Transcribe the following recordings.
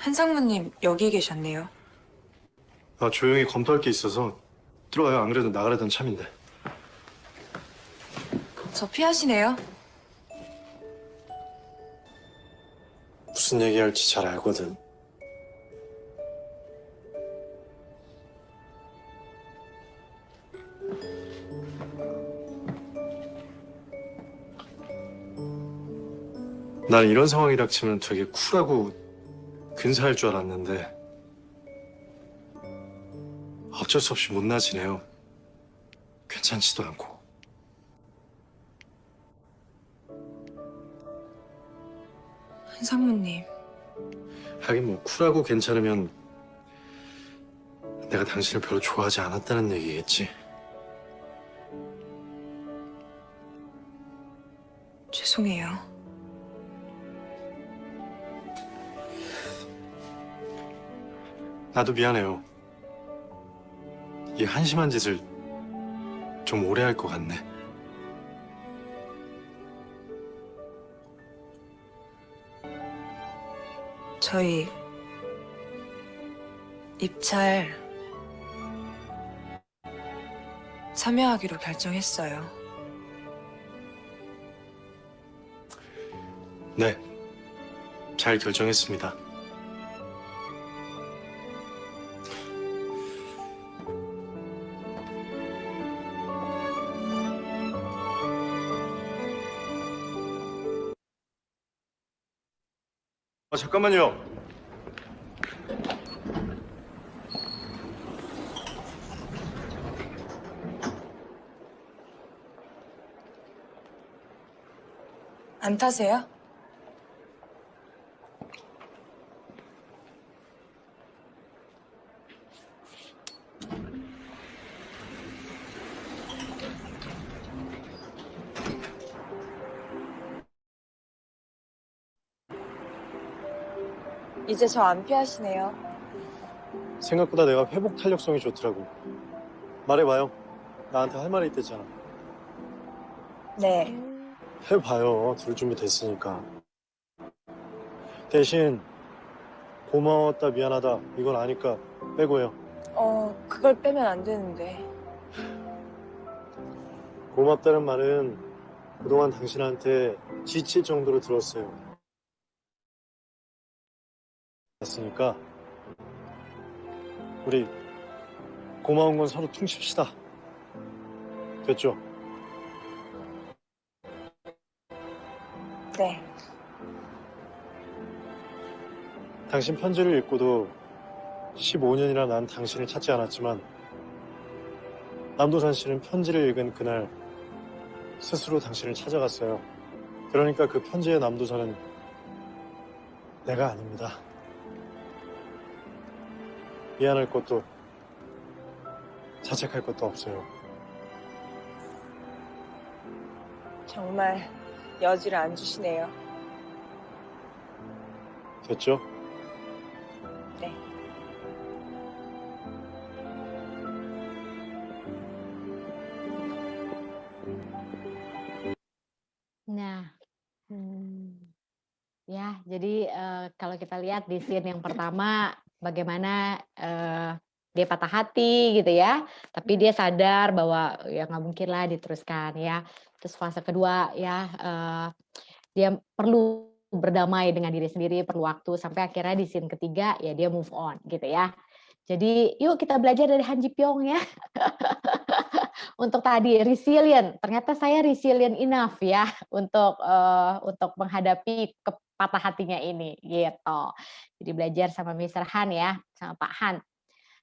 한상무님 여기 계셨네요. 조용히 검토할 게 있어서 들어와요. 안 그래도 나가려던 참인데. 저 피하시네요. 무슨 얘기할지 잘 알거든. 난 이런 상황이 닥치면 되게 쿨하고 근사할 줄 알았는데 어쩔 수 없이 못나지네요. 괜찮지도 않고. 한상무님. 하긴 뭐 쿨하고 괜찮으면 내가 당신을 별로 좋아하지 않았다는 얘기겠지. 죄송해요. 나도 미안해요. 이 한심한 짓을 좀 오래 할 것 같네. 저희 입찰 참여하기로 결정했어요. 네, 잘 결정했습니다. 잠깐만요. 안 타세요? 이제 저 안 피하시네요. 생각보다 내가 회복 탄력성이 좋더라고. 말해봐요. 나한테 할 말이 있댔잖아. 네. 해봐요. 들을 준비 됐으니까. 대신 고마웠다, 미안하다 이건 아니까 빼고요. 그걸 빼면 안 되는데. 고맙다는 말은 그동안 당신한테 지칠 정도로 들었어요. 됐으니까 우리 고마운 건 서로 퉁칩시다. 됐죠? 네. 당신 편지를 읽고도 15년이나 난 당신을 찾지 않았지만 남도산 씨는 편지를 읽은 그날 스스로 당신을 찾아갔어요. 그러니까 그 편지의 남도산은 내가 아닙니다. 미안할 것도 자책할 것도 없어요. 정말 여지를 안 주시네요. 됐죠? 네. Nah, ya, jadi kalau kita lihat di scene yang pertama, bagaimana dia patah hati gitu ya, tapi dia sadar bahwa ya nggak mungkin lah diteruskan ya. Terus fase kedua ya, dia perlu berdamai dengan diri sendiri, perlu waktu sampai akhirnya di scene ketiga ya dia move on gitu ya. Jadi yuk kita belajar dari Han Ji Pyong ya. Untuk tadi resilient, ternyata saya resilient enough ya untuk menghadapi patah hatinya ini gitu. Jadi belajar sama Mr. Han ya, sama Pak Han.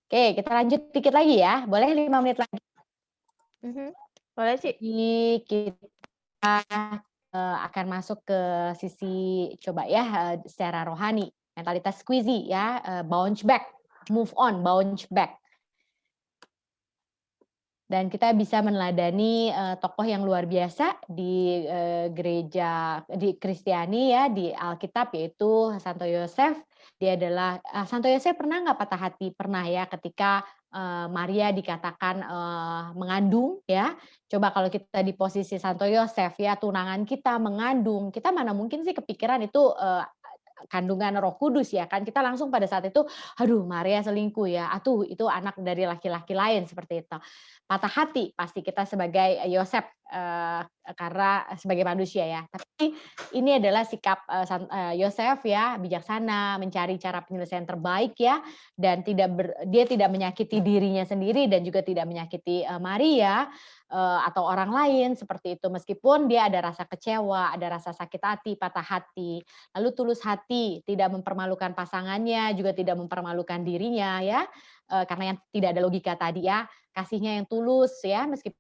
Oke, kita lanjut dikit lagi ya. Boleh 5 menit lagi? Boleh, Ci. Jadi kita akan masuk ke sisi coba ya secara rohani, mentalitas squeezy ya, bounce back, move on, bounce back. Dan kita bisa meneladani tokoh yang luar biasa di gereja di Kristiani ya, di Alkitab, yaitu Santo Yosef. Dia adalah Santo Yosef pernah nggak patah hati? Pernah ya, ketika Maria dikatakan mengandung ya. Coba kalau kita di posisi Santo Yosef ya, tunangan kita mengandung, kita mana mungkin sih kepikiran itu kandungan Roh Kudus ya kan, kita langsung pada saat itu, aduh Maria selingkuh ya, atuh itu anak dari laki-laki lain seperti itu. Patah hati pasti kita sebagai Yosef karena sebagai manusia ya. Tapi ini adalah sikap Yosef ya, bijaksana, mencari cara penyelesaian terbaik ya, dan dia tidak menyakiti dirinya sendiri dan juga tidak menyakiti Maria atau orang lain seperti itu. Meskipun dia ada rasa kecewa, ada rasa sakit hati, patah hati, lalu tulus hati, tidak mempermalukan pasangannya, juga tidak mempermalukan dirinya ya, karena yang tidak ada logika tadi ya, kasihnya yang tulus ya, meskipun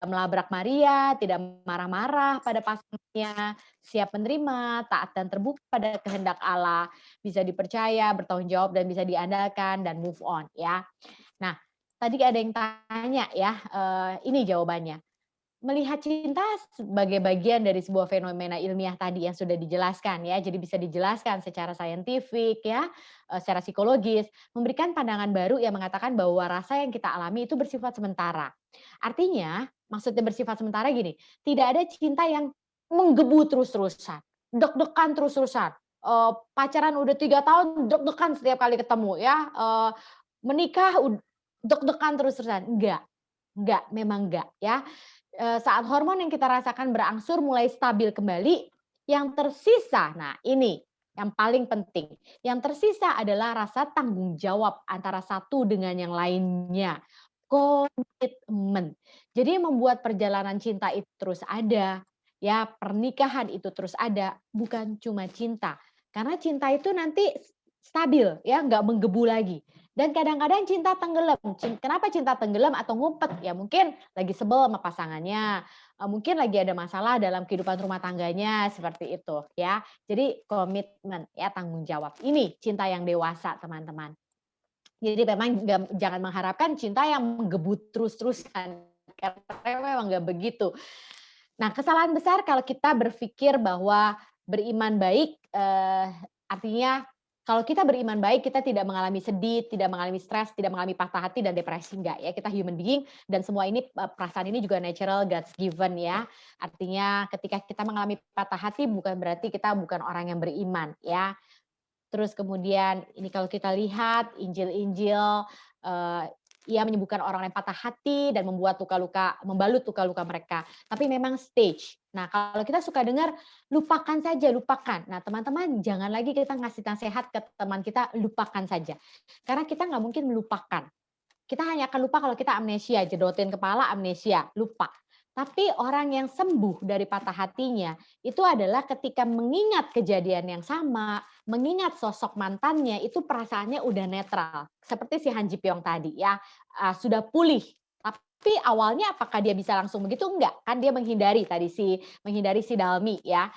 melabrak Maria, tidak marah-marah pada pasangannya, siap menerima, taat dan terbuka pada kehendak Allah, bisa dipercaya, bertanggung jawab dan bisa diandalkan dan move on ya. Nah, tadi ada yang tanya ya, ini jawabannya. Melihat cinta sebagai bagian dari sebuah fenomena ilmiah tadi yang sudah dijelaskan ya, jadi bisa dijelaskan secara saintifik ya, secara psikologis, memberikan pandangan baru yang mengatakan bahwa rasa yang kita alami itu bersifat sementara. Artinya, maksudnya bersifat sementara gini, tidak ada cinta yang menggebu terus-terusan, deg-degan terus-terusan, pacaran udah 3 tahun deg-degan setiap kali ketemu ya, menikah deg-degan terus-terusan, enggak, memang enggak ya. Saat hormon yang kita rasakan berangsur mulai stabil kembali, yang tersisa, nah ini yang paling penting, yang tersisa adalah rasa tanggung jawab antara satu dengan yang lainnya, komitmen. Jadi yang membuat perjalanan cinta itu terus ada, ya pernikahan itu terus ada, bukan cuma cinta. Karena cinta itu nanti stabil, ya nggak menggebu lagi. Dan kadang-kadang cinta tenggelam. Kenapa cinta tenggelam atau ngumpet? Ya mungkin lagi sebel sama pasangannya, mungkin lagi ada masalah dalam kehidupan rumah tangganya seperti itu ya. Jadi komitmen ya tanggung jawab. Ini cinta yang dewasa teman-teman. Jadi memang jangan mengharapkan cinta yang menggebu terus-terusan karena memang nggak begitu. Nah kesalahan besar kalau kita berpikir bahwa beriman baik artinya kalau kita beriman baik, kita tidak mengalami sedih, tidak mengalami stres, tidak mengalami patah hati dan depresi, enggak ya. Kita human being dan semua ini perasaan ini juga natural, God's given ya. Artinya ketika kita mengalami patah hati bukan berarti kita bukan orang yang beriman ya. Terus kemudian ini kalau kita lihat Injil-Injil, ia menyembuhkan orang yang patah hati dan membuat luka-luka, membalut luka-luka mereka. Tapi memang stage. Nah, kalau kita suka dengar, lupakan saja, lupakan. Nah, teman-teman, jangan lagi kita ngasih nasihat ke teman kita, lupakan saja. Karena kita nggak mungkin melupakan. Kita hanya akan lupa kalau kita amnesia, jedotin kepala, amnesia, lupa. Tapi orang yang sembuh dari patah hatinya, itu adalah ketika mengingat kejadian yang sama, mengingat sosok mantannya, itu perasaannya udah netral. Seperti si Han Ji Pyong tadi ya, sudah pulih. Tapi awalnya apakah dia bisa langsung begitu? Enggak, kan dia menghindari si Dalmi ya.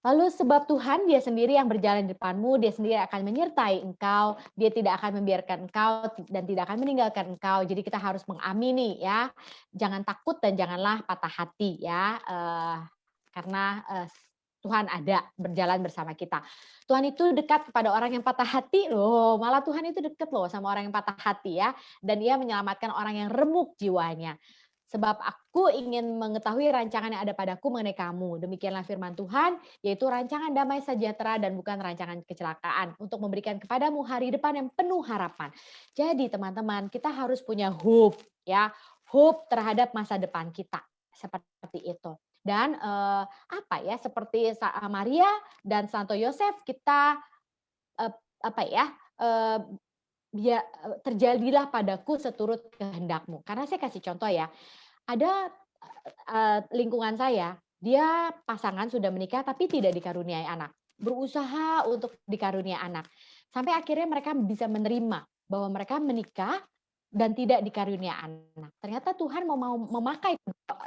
Lalu sebab Tuhan dia sendiri yang berjalan di depanmu, dia sendiri akan menyertai engkau, dia tidak akan membiarkan engkau dan tidak akan meninggalkan engkau. Jadi kita harus mengamini ya, jangan takut dan janganlah patah hati ya, karena Tuhan ada berjalan bersama kita. Tuhan itu dekat kepada orang yang patah hati loh, malah Tuhan itu dekat loh sama orang yang patah hati ya, dan ia menyelamatkan orang yang remuk jiwanya. Sebab aku ingin mengetahui rancangan yang ada padaku mengenai kamu. Demikianlah firman Tuhan, yaitu rancangan damai sejahtera dan bukan rancangan kecelakaan. Untuk memberikan kepadamu hari depan yang penuh harapan. Jadi teman-teman, kita harus punya hope. Ya, hope terhadap masa depan kita. Seperti itu. Dan seperti Maria dan Santo Yosef, kita terjadilah padaku seturut kehendakmu. Karena saya kasih contoh ya, ada lingkungan saya, dia pasangan sudah menikah tapi tidak dikaruniai anak. Berusaha untuk dikaruniai anak. Sampai akhirnya mereka bisa menerima bahwa mereka menikah dan tidak dikaruniai anak. Ternyata Tuhan mau memakai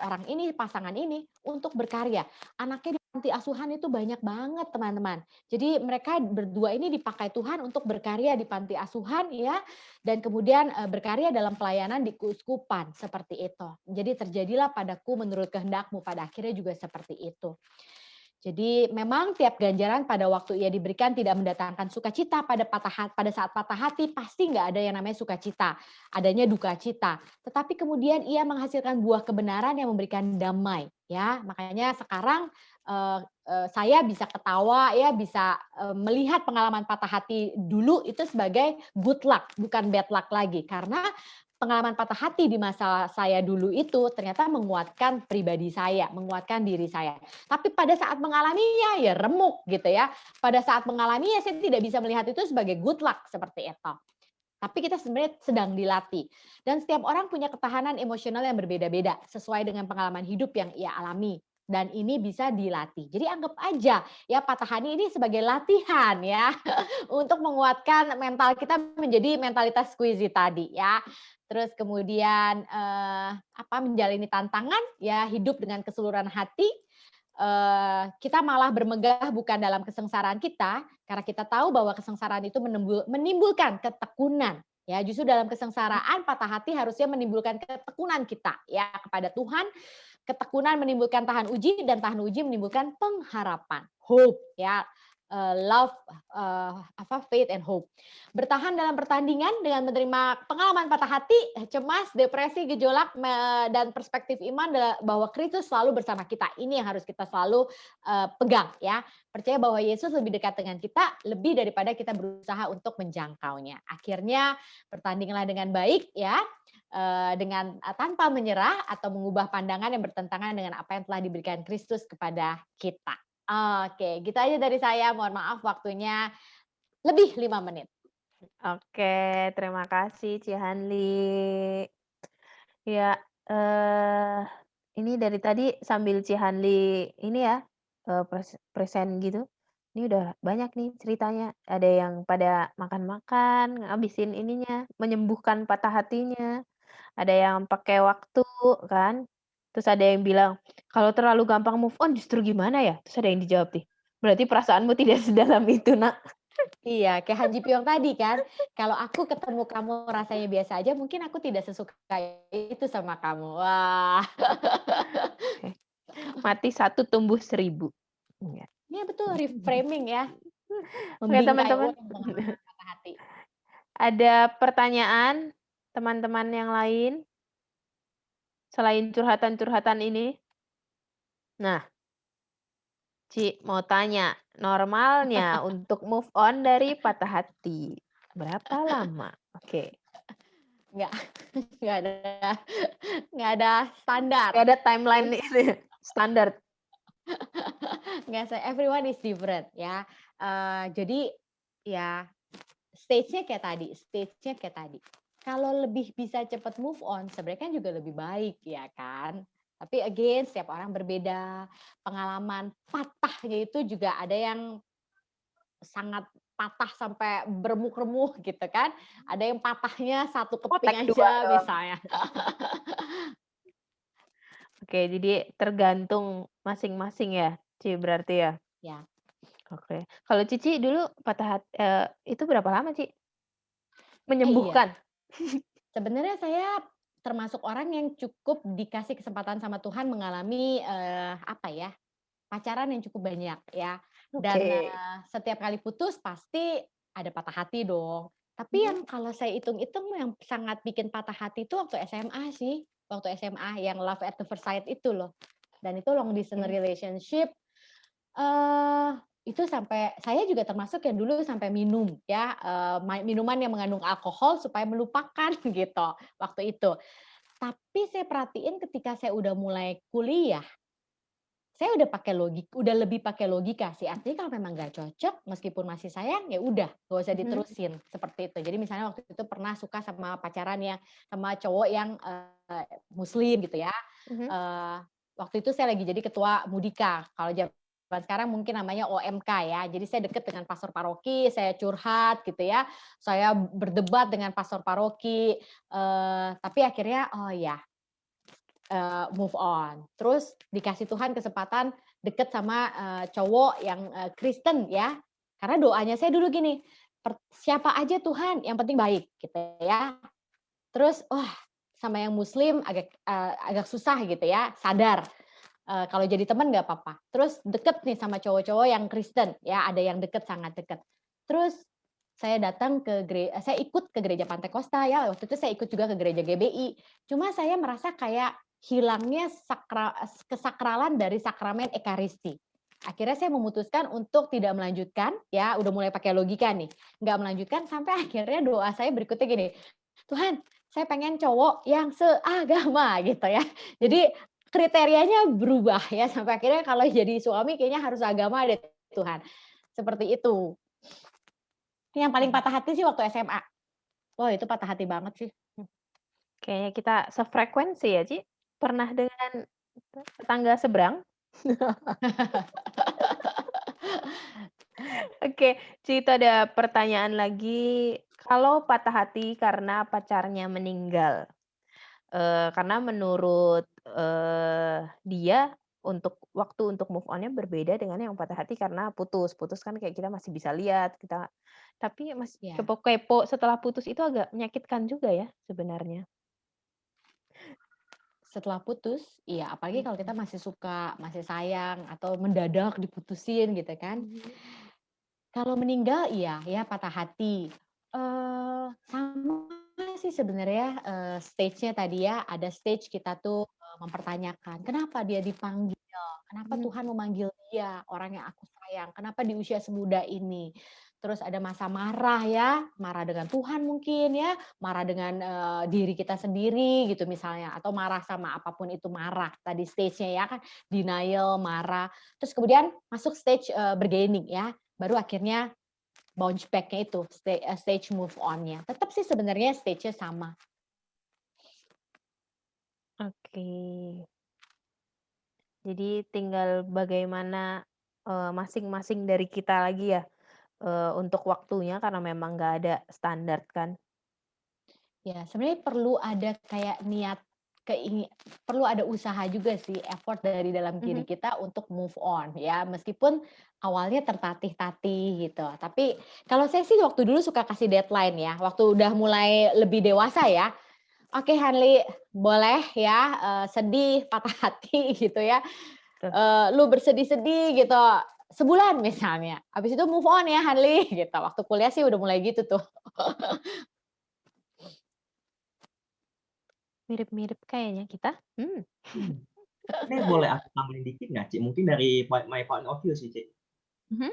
orang ini, pasangan ini untuk berkarya. Anaknya di panti asuhan itu banyak banget teman-teman. Jadi mereka berdua ini dipakai Tuhan untuk berkarya di panti asuhan ya, dan kemudian berkarya dalam pelayanan di keuskupan seperti itu. Jadi terjadilah padaku menurut kehendakmu, pada akhirnya juga seperti itu. Jadi memang tiap ganjaran pada waktu ia diberikan tidak mendatangkan sukacita. Pada saat patah hati pasti nggak ada yang namanya sukacita, adanya duka cita. Tetapi kemudian ia menghasilkan buah kebenaran yang memberikan damai. ya. Makanya sekarang saya bisa ketawa ya, bisa melihat pengalaman patah hati dulu itu sebagai good luck, bukan bad luck lagi. Karena pengalaman patah hati di masa saya dulu itu ternyata menguatkan pribadi saya, menguatkan diri saya. Tapi pada saat mengalaminya ya remuk gitu ya. Pada saat mengalaminya saya tidak bisa melihat itu sebagai good luck seperti itu. Tapi kita sebenarnya sedang dilatih. Dan setiap orang punya ketahanan emosional yang berbeda-beda sesuai dengan pengalaman hidup yang ia alami. Dan ini bisa dilatih. Jadi anggap aja ya patah hati ini sebagai latihan ya untuk menguatkan mental kita menjadi mentalitas squeezy tadi ya. Terus kemudian menjalani tantangan ya, hidup dengan keseluruhan hati. Kita malah bermegah bukan dalam kesengsaraan kita, karena kita tahu bahwa kesengsaraan itu menimbulkan ketekunan. Ya, justru dalam kesengsaraan patah hati harusnya menimbulkan ketekunan kita ya kepada Tuhan. Ketekunan menimbulkan tahan uji dan tahan uji menimbulkan pengharapan, hope ya. Love, faith and hope. Bertahan dalam pertandingan dengan menerima pengalaman patah hati, cemas, depresi, gejolak, dan perspektif iman bahwa Kristus selalu bersama kita. Ini yang harus kita selalu pegang ya. Percaya bahwa Yesus lebih dekat dengan kita lebih daripada kita berusaha untuk menjangkaunya. Akhirnya bertandinglah dengan baik ya. Dengan tanpa menyerah atau mengubah pandangan yang bertentangan dengan apa yang telah diberikan Kristus kepada kita. Oke, gitu aja dari saya. Mohon maaf waktunya lebih 5 menit. Oke, terima kasih Cihanli. Ya, ini dari tadi sambil Cihanli ini ya, present gitu. Ini udah banyak nih ceritanya. Ada yang pada makan-makan, ngabisin ininya, menyembuhkan patah hatinya. Ada yang pakai waktu kan. Terus ada yang bilang, "Kalau terlalu gampang move on justru gimana ya?" Terus ada yang dijawab nih, "Berarti perasaanmu tidak sedalam itu, Nak." Iya, kayak Han Ji Pyong tadi kan, kalau aku ketemu kamu rasanya biasa aja, mungkin aku tidak sesuka itu sama kamu. Wah. Mati 1 tumbuh 1000. Iya. Iya betul, reframing ya. Oke, Membingkai teman-teman. orang dengan patah hati. Ada pertanyaan teman-teman yang lain selain curhatan-curhatan ini? Nah, Ci mau tanya, normalnya untuk move on dari patah hati berapa lama? Oke. Nggak, nggak ada, nggak ada standar. Nggak ada timeline ini standar. Nggak, everyone is different ya. Jadi ya stage-nya kayak tadi. Kalau lebih bisa cepat move on, sebenarnya kan juga lebih baik ya kan. Tapi again, setiap orang berbeda. Pengalaman patahnya itu juga ada yang sangat patah sampai beremuk-remuk gitu kan. Ada yang patahnya satu keping Tek 2 aja doang. misalnya. Oke, jadi tergantung masing-masing ya, Ci, berarti ya? Ya. Oke. Kalau Cici dulu patah hati itu berapa lama, Ci? Iya. Menyembuhkan? Sebenarnya saya termasuk orang yang cukup dikasih kesempatan sama Tuhan mengalami pacaran yang cukup banyak ya. Dan Oke. setiap kali putus pasti ada patah hati dong. Tapi yang kalau saya hitung-hitung yang sangat bikin patah hati itu waktu SMA sih. Waktu SMA yang love at the first sight itu loh. Dan itu long distance relationship. Itu sampai saya juga termasuk yang dulu sampai minum ya, minuman yang mengandung alkohol supaya melupakan gitu waktu itu. Tapi saya perhatiin ketika saya udah mulai kuliah, saya udah lebih pakai logika sih. Artinya kalau memang nggak cocok, meskipun masih sayang, ya udah, nggak usah diterusin seperti itu. Jadi misalnya waktu itu pernah suka sama pacaran yang sama cowok yang Muslim gitu ya. Waktu itu saya lagi jadi ketua Mudika. Kalau zaman sekarang mungkin namanya OMK ya. Jadi saya deket dengan pastor paroki, saya curhat gitu ya. Saya berdebat dengan pastor paroki. Tapi akhirnya move on. Terus dikasih Tuhan kesempatan deket sama cowok yang Kristen ya. Karena doanya saya dulu gini, siapa aja Tuhan, yang penting baik gitu ya. Terus sama yang Muslim agak susah gitu ya, sadar. Kalau jadi teman nggak apa-apa. Terus deket nih sama cowok-cowok yang Kristen ya, ada yang deket, sangat deket. Terus saya ikut ke gereja Pantai Kosta ya, waktu itu saya ikut juga ke gereja GBI. Cuma saya merasa kayak hilangnya kesakralan dari sakramen Ekaristi. Akhirnya saya memutuskan untuk tidak melanjutkan, ya udah mulai pakai logika nih, nggak melanjutkan sampai akhirnya doa saya berikutnya gini, Tuhan, saya pengen cowok yang seagama gitu ya. Jadi kriterianya berubah ya sampai akhirnya kalau jadi suami kayaknya harus agama deh Tuhan. Seperti itu. Yang paling patah hati sih waktu SMA. Wah itu patah hati banget sih. Kayaknya kita sefrekuensi ya, Ci? Pernah dengan tetangga seberang? Oke, Ci, itu ada pertanyaan lagi. Kalau patah hati karena pacarnya meninggal, karena menurut, dia waktu untuk move on-nya berbeda dengan yang patah hati karena putus. Putus kan kayak kita masih bisa lihat, tapi masih Ya, kepo-kepo setelah putus itu agak menyakitkan juga ya sebenarnya. setelah putus, iya apalagi kalau kita Mhm. masih suka, masih sayang atau mendadak diputusin gitu kan. Mhm. Kalau meninggal iya ya patah hati. Sama sih sebenarnya, stage-nya tadi ya, ada stage kita tuh, mempertanyakan, kenapa dia dipanggil? Kenapa Mhm. Tuhan memanggil dia, orang yang aku sayang? Kenapa di usia semuda ini? Terus ada masa marah ya, marah dengan Tuhan mungkin ya, marah dengan, diri kita sendiri gitu misalnya, atau marah sama apapun itu marah, tadi stage-nya ya kan, denial, marah. Terus kemudian masuk stage, bargaining ya, baru akhirnya bounce back-nya itu, stage move on-nya. Tetap sih sebenarnya stage-nya sama. Oke. Jadi tinggal bagaimana, masing-masing dari kita lagi ya, untuk waktunya karena memang nggak ada standar kan. Ya, sebenarnya perlu ada kayak perlu ada usaha juga sih, effort dari dalam diri Mhm. kita untuk move on ya, meskipun awalnya tertatih-tatih gitu. Tapi kalau saya sih waktu dulu suka kasih deadline ya, waktu udah mulai lebih dewasa ya, "Oke Hanli, boleh ya, sedih, patah hati," gitu ya, Betul. "Lu bersedih-sedih gitu, sebulan," misalnya. "Habis itu move on ya Hanli," gitu. Waktu kuliah sih udah mulai gitu tuh. Mirip-mirip kayaknya kita. Hmm. Ini boleh aku tambahin dikit nggak, Ci? Mungkin dari my point of view sih, Ci. Mhm.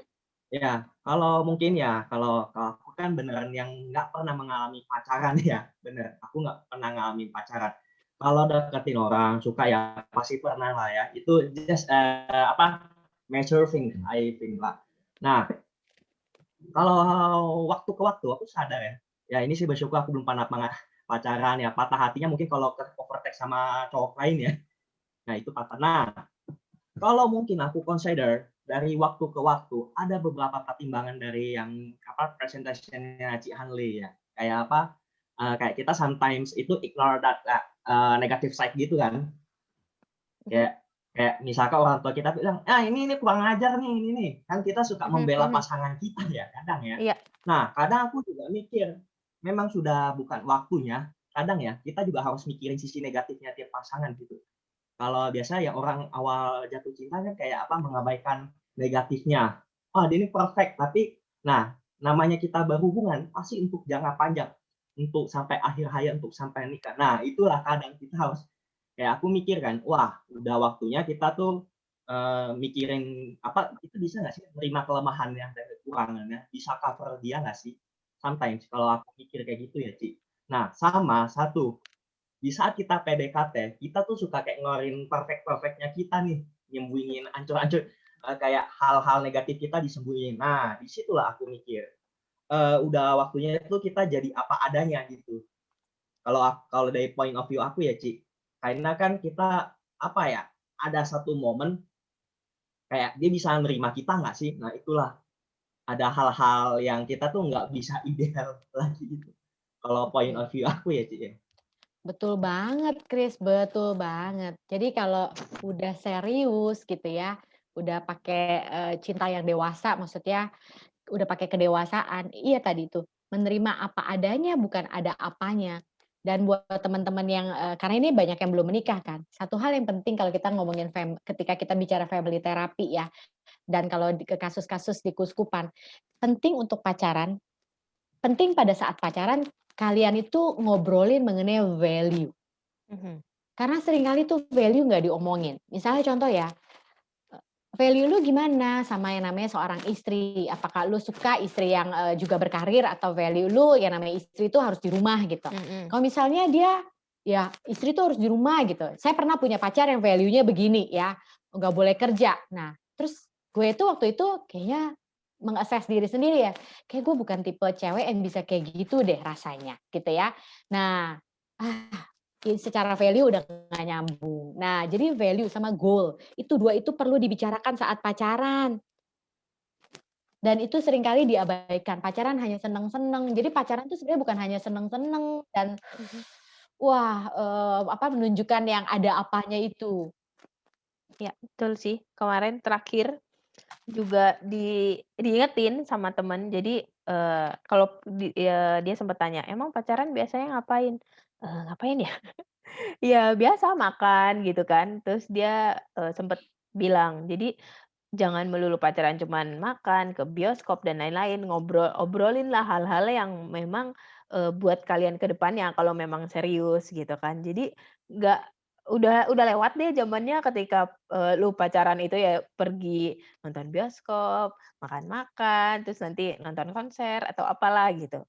Ya, kalau mungkin ya, kalau aku kan beneran yang nggak pernah mengalami pacaran ya, bener. Aku nggak pernah ngalamin pacaran. Kalau deketin orang, suka ya pasti pernah lah ya. Itu just, mature thing, I think lah. Nah, kalau waktu ke waktu aku sadar ya, ya ini sih bersyukur aku belum pernah pacaran ya, patah hatinya mungkin kalau overtext sama cowok lain ya. Nah itu patah. Nah, kalau mungkin aku consider dari waktu ke waktu, ada beberapa pertimbangan dari yang presentation-nya Ci Hanli ya. Kayak kayak kita sometimes itu ignore that negative side gitu kan. Mhm. Kayak kayak misalkan orang tua kita bilang, "Ah, ini kurang ajar nih, ini nih." Kan kita suka Mhm. membela Mhm. pasangan kita ya, kadang ya. Iya. Nah, kadang aku juga mikir, memang sudah bukan waktunya, kadang ya, kita juga harus mikirin sisi negatifnya tiap pasangan gitu. Kalau biasa ya orang awal jatuh cinta kan kayak mengabaikan negatifnya. "Wah, dia ini perfect," tapi nah, namanya kita berhubungan pasti untuk jangka panjang, untuk sampai akhir hayat, untuk sampai nikah. Nah, itulah kadang kita harus kayak aku mikir kan, wah udah waktunya kita tuh, mikirin itu bisa nggak sih nerima kelemahannya dan kekurangannya, bisa cover dia nggak sih? Sometimes kalau aku mikir kayak gitu ya, Ci. Nah, sama satu, di saat kita PDKT, kita tuh suka kayak ngeluarin perfect-perfect-nya kita nih, nyembunyiin ancur-ancur, kayak hal-hal negatif kita disembunyiin. Nah, di situlah aku mikir, udah waktunya itu kita jadi apa adanya gitu. Kalau dari point of view aku ya, Ci, karena kan kita, ya, ada satu momen kayak dia bisa nerima kita nggak sih? Nah, itulah ada hal-hal yang kita tuh nggak bisa ideal lagi gitu. Kalau point Oke. of view aku ya, Ci, ya. Betul banget, Kris, betul banget. Jadi kalau udah serius gitu ya, udah pakai, cinta yang dewasa maksudnya, udah pakai kedewasaan, iya tadi tuh, menerima apa adanya bukan ada apanya. Dan buat teman-teman yang, karena ini banyak yang belum menikah kan, satu hal yang penting kalau kita ngomongin ketika kita bicara family therapy ya, dan kalau ke kasus-kasus di Kuskupan, penting untuk pacaran, penting pada saat pacaran, kalian itu ngobrolin mengenai value. Mhm. Karena seringkali tuh value nggak diomongin. Misalnya contoh ya, value lu gimana sama yang namanya seorang istri? Apakah lu suka istri yang juga berkarir atau value lu yang namanya istri itu harus di rumah gitu? Mm-mm. Kalau misalnya dia ya istri tuh harus di rumah gitu. Saya pernah punya pacar yang value-nya begini ya, nggak boleh kerja. Nah, terus gue itu waktu itu kayaknya mengakses diri sendiri ya. Kayak gue bukan tipe cewek yang bisa kayak gitu deh rasanya gitu ya. Nah, secara value udah nggak nyambung. Nah, jadi value sama goal itu dua itu perlu dibicarakan saat pacaran. Dan itu seringkali diabaikan. Pacaran hanya seneng-seneng. Jadi pacaran itu sebenarnya bukan hanya seneng-seneng dan wah menunjukkan yang ada apanya itu. Ya, betul sih. Kemarin terakhir juga diingetin sama temen. Jadi kalau dia sempat tanya, emang pacaran biasanya ngapain? Ngapain ya? Ya biasa makan gitu kan. Terus dia sempet bilang, jadi jangan melulu pacaran cuman makan, ke bioskop dan lain-lain, obrolin lah hal-hal yang memang buat kalian ke depannya kalau memang serius gitu kan. Jadi nggak udah lewat deh zamannya ketika lu pacaran itu ya pergi nonton bioskop, makan-makan, terus nanti nonton konser atau apalah gitu.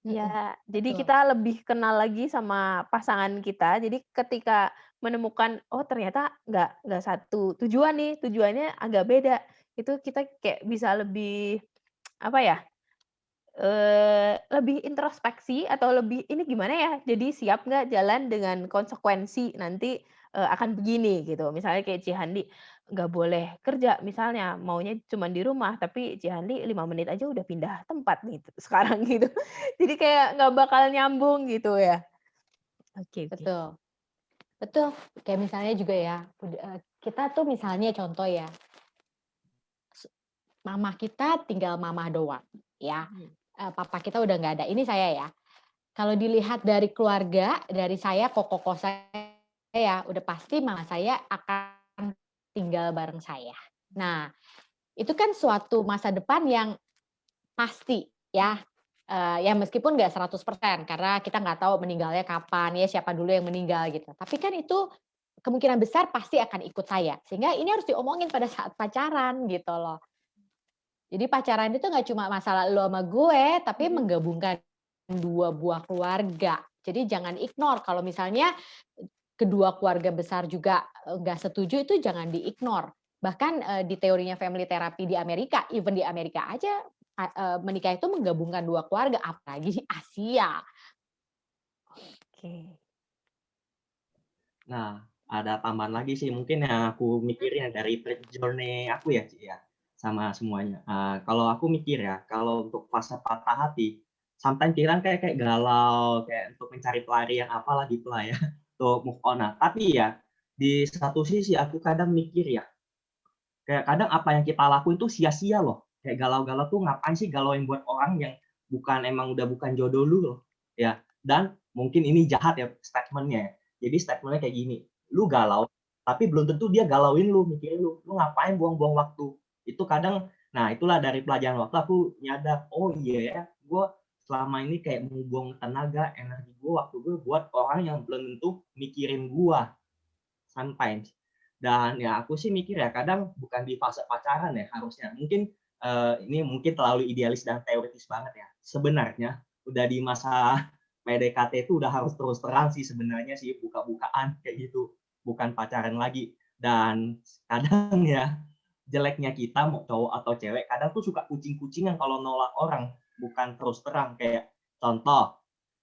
Ya, jadi Betul. kita lebih kenal lagi sama pasangan kita. Jadi ketika menemukan, oh ternyata nggak satu tujuan nih, tujuannya agak beda. Itu kita kayak bisa lebih, apa ya, lebih introspeksi atau lebih, "Ini gimana ya? Jadi siap nggak jalan dengan konsekuensi nanti, akan begini," gitu. Misalnya kayak Cihandi, nggak boleh kerja misalnya, maunya cuman di rumah, tapi Cihandi 5 menit aja udah pindah tempat nih sekarang gitu. Jadi kayak nggak bakal nyambung gitu ya. Oke oke. Betul. Betul. Kayak misalnya juga ya, kita tuh misalnya contoh ya, mama kita tinggal mama doang ya. Papa kita udah nggak ada. Ini saya ya. Kalau dilihat dari keluarga, dari saya, koko saya, udah pasti mama saya akan tinggal bareng saya. Nah, itu kan suatu masa depan yang pasti ya. Ya meskipun nggak 100% karena kita nggak tahu meninggalnya kapan, ya siapa dulu yang meninggal gitu. Tapi kan itu kemungkinan besar pasti akan ikut saya. Sehingga ini harus diomongin pada saat pacaran gitu loh. Jadi pacaran itu nggak cuma masalah lo sama gue, tapi menggabungkan dua buah keluarga. Jadi jangan ignore kalau misalnya kedua keluarga besar juga nggak setuju, itu jangan di-ignore. Bahkan di teorinya family therapy di Amerika, even di Amerika aja menikah itu menggabungkan dua keluarga, apalagi di Asia. Oke. Nah, ada tambahan lagi sih mungkin yang aku mikirin dari journey aku ya, Ci, ya, sama semuanya. Kalau aku mikir ya, kalau untuk fase patah hati, sometimes kita kan kayak galau, kayak untuk mencari pelarian apalah gitulah ya, untuk move on. Nah, tapi ya di satu sisi aku kadang mikir ya, kayak kadang apa yang kita lakuin tuh sia-sia loh. Kayak galau-galau tuh ngapain sih galauin buat orang yang bukan jodoh lu loh, ya. Dan mungkin ini jahat ya statement-nya. Jadi statement-nya kayak gini, lu galau, tapi belum tentu dia galauin lu, mikirin lu. Lu ngapain buang-buang waktu? Itu kadang, nah itulah dari pelajaran waktu aku nyadar, oh iya ya, gue selama ini kayak membuang tenaga, energi gue, waktu gue buat orang yang belum tentu mikirin gue sometimes. Dan ya aku sih mikir ya kadang bukan di fase pacaran ya harusnya. Mungkin ini mungkin terlalu idealis dan teoritis banget ya. Sebenarnya udah di masa PDKT itu udah harus terus terang sih sebenarnya sih buka-bukaan kayak gitu. Bukan pacaran lagi. Dan kadang ya jeleknya kita mau cowok atau cewek kadang tuh suka kucing-kucingan kalau nolak orang, bukan terus terang. Kayak contoh,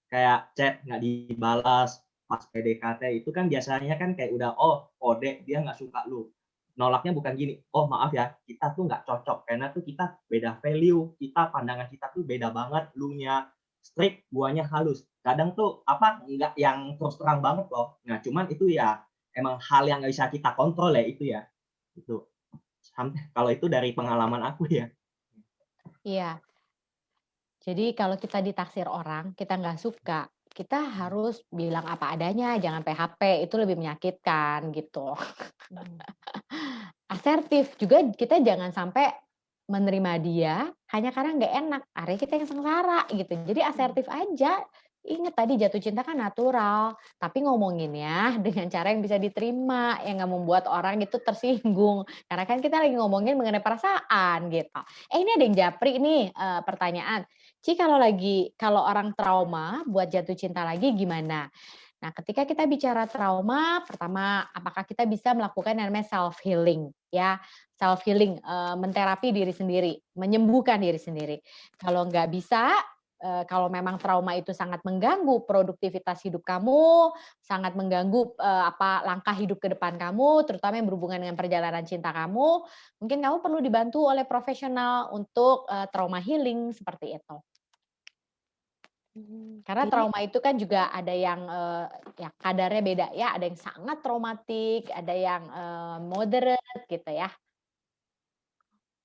kayak chat nggak dibalas pas PDKT itu kan biasanya kan kayak udah oh kode dia nggak suka lu, nolaknya bukan gini, oh maaf ya kita tuh nggak cocok karena tuh kita beda value, kita pandangan kita tuh beda banget, lu nya strict guanya halus, kadang tuh apa nggak yang terus terang banget loh. Nah cuman itu ya emang hal yang nggak bisa kita kontrol ya itu ya itu kalau itu dari pengalaman aku ya. Iya. Jadi kalau kita ditaksir orang, kita nggak suka, kita harus bilang apa adanya, jangan PHP, itu lebih menyakitkan gitu. Asertif juga kita jangan sampai menerima dia hanya karena nggak enak, akhirnya kita yang sengsara gitu. Jadi asertif aja, Ingat tadi jatuh cinta kan natural, tapi ngomonginnya dengan cara yang bisa diterima, yang nggak membuat orang itu tersinggung. Karena kan kita lagi ngomongin mengenai perasaan gitu. Ini ada yang japri nih pertanyaan. Kalau orang trauma buat jatuh cinta lagi gimana? Nah, ketika kita bicara trauma, pertama, apakah kita bisa melakukan yang namanya self healing, ya, self healing, menterapi diri sendiri, menyembuhkan diri sendiri. Kalau nggak bisa, kalau memang trauma itu sangat mengganggu produktivitas hidup kamu, sangat mengganggu langkah hidup ke depan kamu, terutama yang berhubungan dengan perjalanan cinta kamu, mungkin kamu perlu dibantu oleh profesional untuk trauma healing seperti itu. Karena Ini trauma itu kan juga ada yang, ya kadarnya beda ya, ada yang sangat traumatik, ada yang, moderate gitu ya.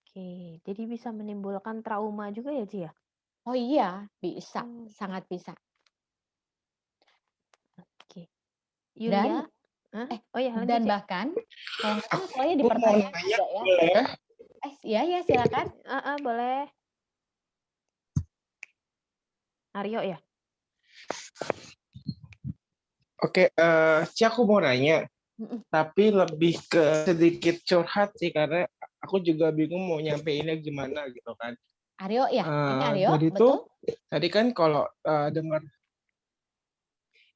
oke, jadi bisa menimbulkan trauma juga ya, Ci, ya? Oh iya, bisa, Oh, sangat bisa. oke. Dan Yulia? Hah? Oh ya, lanjut, dan Ci. bahkan kalau nggak salah soalnya di Aku mau pertanyaan nanya juga ya. boleh? Iya ya silakan. Boleh. Aryo ya? Oke, Ci aku mau nanya, Mhm. tapi lebih ke sedikit curhat sih karena aku juga bingung mau nyampeinnya gimana gitu kan. Aryo ya? Ini Aryo, Jadi betul? tuh tadi kan kalau dengar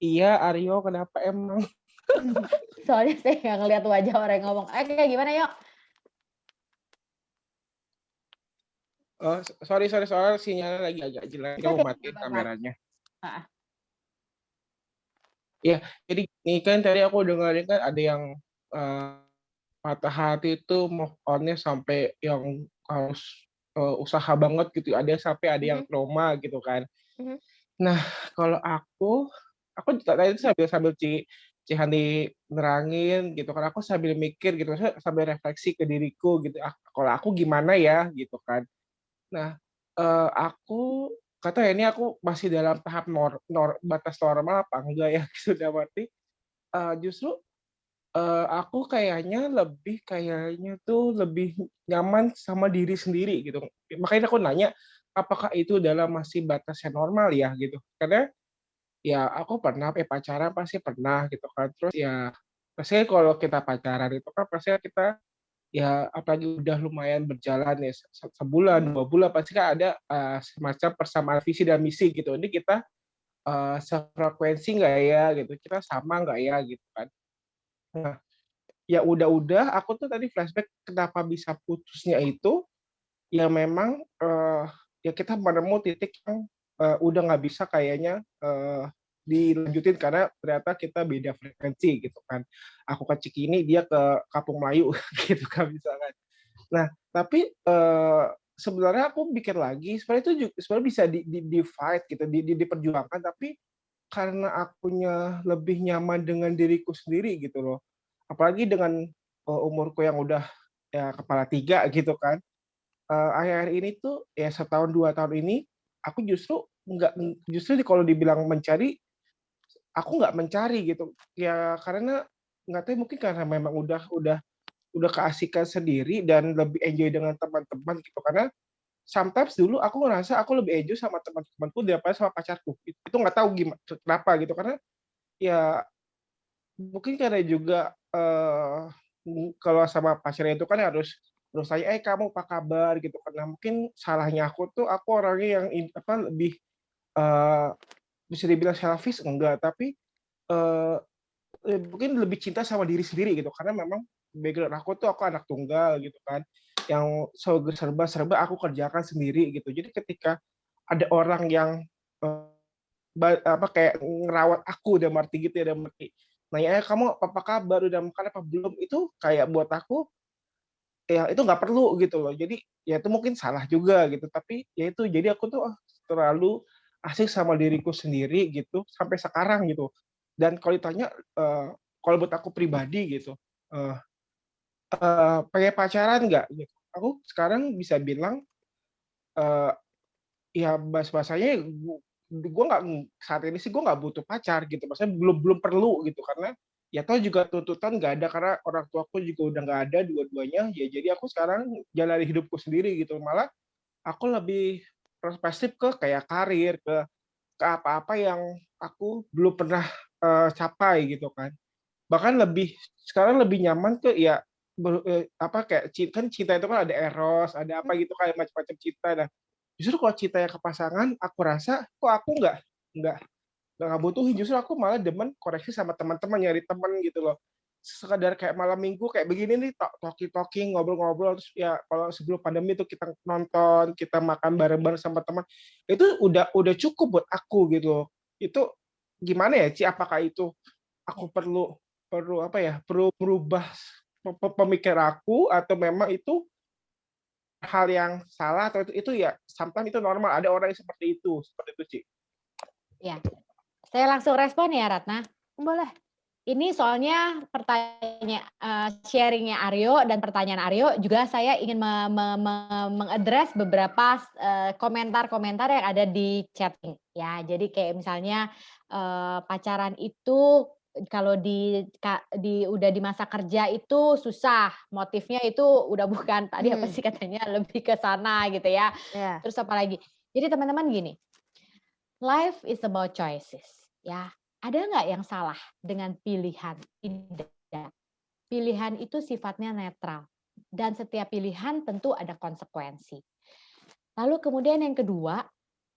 iya Aryo kenapa emang? Soalnya saya nggak ngelihat wajah orang yang ngomong. Kayak gimana yuk? Oh, sorry soalnya sinyalnya lagi agak jelek. Oke, Kamu oke, nggak matiin apa-apa. kameranya. Heeh. Ya, jadi ini kan tadi aku dengerin kan ada yang eh, patah hati itu move on-nya sampai yang harus usaha banget gitu. Ada sampai ada yang Mhm, trauma gitu kan. mhm, Nah, kalau aku tadi sambil sambil Cihandi nerangin gitu kan, aku sambil mikir gitu, maksudnya sambil refleksi ke diriku gitu, kalau aku gimana ya gitu kan. Nah, aku kata ya ini aku masih dalam tahap batas normal apa enggak ya gitu dalam arti justru aku kayaknya tuh lebih nyaman sama diri sendiri gitu. Makanya aku nanya, apakah itu dalam masih batas yang normal ya gitu. Karena ya aku pernah pacaran pasti pernah gitu kan. Terus ya pasti kalau kita pacaran itu kan pasti kita ya apalagi udah lumayan berjalan ya sebulan, mhm. 2 bulan pasti kan ada semacam persamaan visi dan misi gitu. Ini kita sefrekuensi nggak ya gitu, kita sama nggak ya gitu kan. Nah, ya udah aku tuh tadi flashback kenapa bisa putusnya itu, ya memang, ya kita menemu titik yang, udah nggak bisa kayaknya, dilanjutin karena ternyata kita beda frekuensi gitu kan. Aku ke Cikini, dia ke Kampung Melayu gitu kan misalkan. Nah, tapi, sebenarnya aku pikir lagi, sebenarnya itu sebenarnya bisa di-fight gitu, diperjuangkan, tapi karena akunya lebih nyaman dengan diriku sendiri gitu loh. Apalagi dengan, umurku yang udah ya kepala 3 gitu kan. Akhir-akhir ini tuh ya setahun 2 tahun ini, aku justru kalau dibilang mencari, aku nggak mencari gitu. Ya karena nggak tahu mungkin karena memang udah keasikan sendiri dan lebih enjoy dengan teman-teman gitu. Karena sometimes dulu aku ngerasa aku lebih enjoy sama teman-temanku daripada sama pacarku. Itu nggak tahu kenapa gitu. Karena ya mungkin karena juga, kalau sama pacarnya itu kan harus terus tanya, "Eh, kamu apa kabar?" Gitu kan. Nah, mungkin salahnya aku orangnya yang lebih, eee, bisa dibilang selfish enggak, tapi, eee, mungkin lebih cinta sama diri sendiri gitu. Karena memang background aku anak tunggal gitu kan, yang serba-serba aku kerjakan sendiri gitu. Jadi ketika ada orang yang, eee, kayak ngerawat aku dalam arti gitu ya, dalam arti nanya, "Eh, kamu apa kabar? Udah makan apa belum?" Itu kayak buat aku, ya itu nggak perlu gitu loh. Jadi, ya itu mungkin salah juga gitu, tapi ya itu, jadi aku tuh, terlalu asik sama diriku sendiri gitu, sampai sekarang gitu. Dan kalau ditanya, kalau buat aku pribadi gitu, eee pengen pacaran nggak gitu, aku sekarang bisa bilang, eee, ya bahasanya gue nggak saat ini sih gue nggak butuh pacar gitu, maksudnya belum belum perlu gitu, karena ya toh juga tuntutan nggak ada karena orang tuaku juga udah nggak ada dua-duanya, ya jadi aku sekarang jalani hidupku sendiri gitu. Malah aku lebih perspektif ke kayak karir, ke ke apa-apa yang aku belum pernah capai gitu kan. Bahkan sekarang lebih nyaman ke ya kayak kan cinta itu kan ada eros, ada apa gitu kayak macam-macam cinta. Nah, justru kalau cinta yang ke pasangan, aku rasa kok aku nggak nggak butuhin. Justru aku malah demen koreksi sama teman-teman, nyari teman gitu loh. Sekadar kayak malam minggu kayak begini nih, talking, ngobrol-ngobrol, terus ya kalau sebelum pandemi itu kita nonton, kita makan bareng-bareng sama teman, itu udah cukup buat aku gitu loh. Itu gimana ya, Ci? Apakah itu aku perlu apa ya? Perlu merubah pemikiran aku atau memang itu hal yang salah atau itu ya sometimes itu normal. Ada orang yang seperti itu, Ci. Ya, saya langsung respon ya Ratna. Boleh. Ini soalnya sharingnya Aryo dan pertanyaan Aryo juga saya ingin mengadres beberapa komentar-komentar yang ada di chatting ya. Jadi kayak misalnya pacaran itu kalau udah di masa kerja itu susah, motifnya itu udah bukan tadi apa sih katanya lebih ke sana gitu ya. Ya. Terus apa lagi? Jadi teman-teman gini, life is about choices ya. Ada nggak yang salah dengan pilihan? Tidak. Pilihan itu sifatnya netral. Dan setiap pilihan tentu ada konsekuensi. Lalu kemudian yang kedua,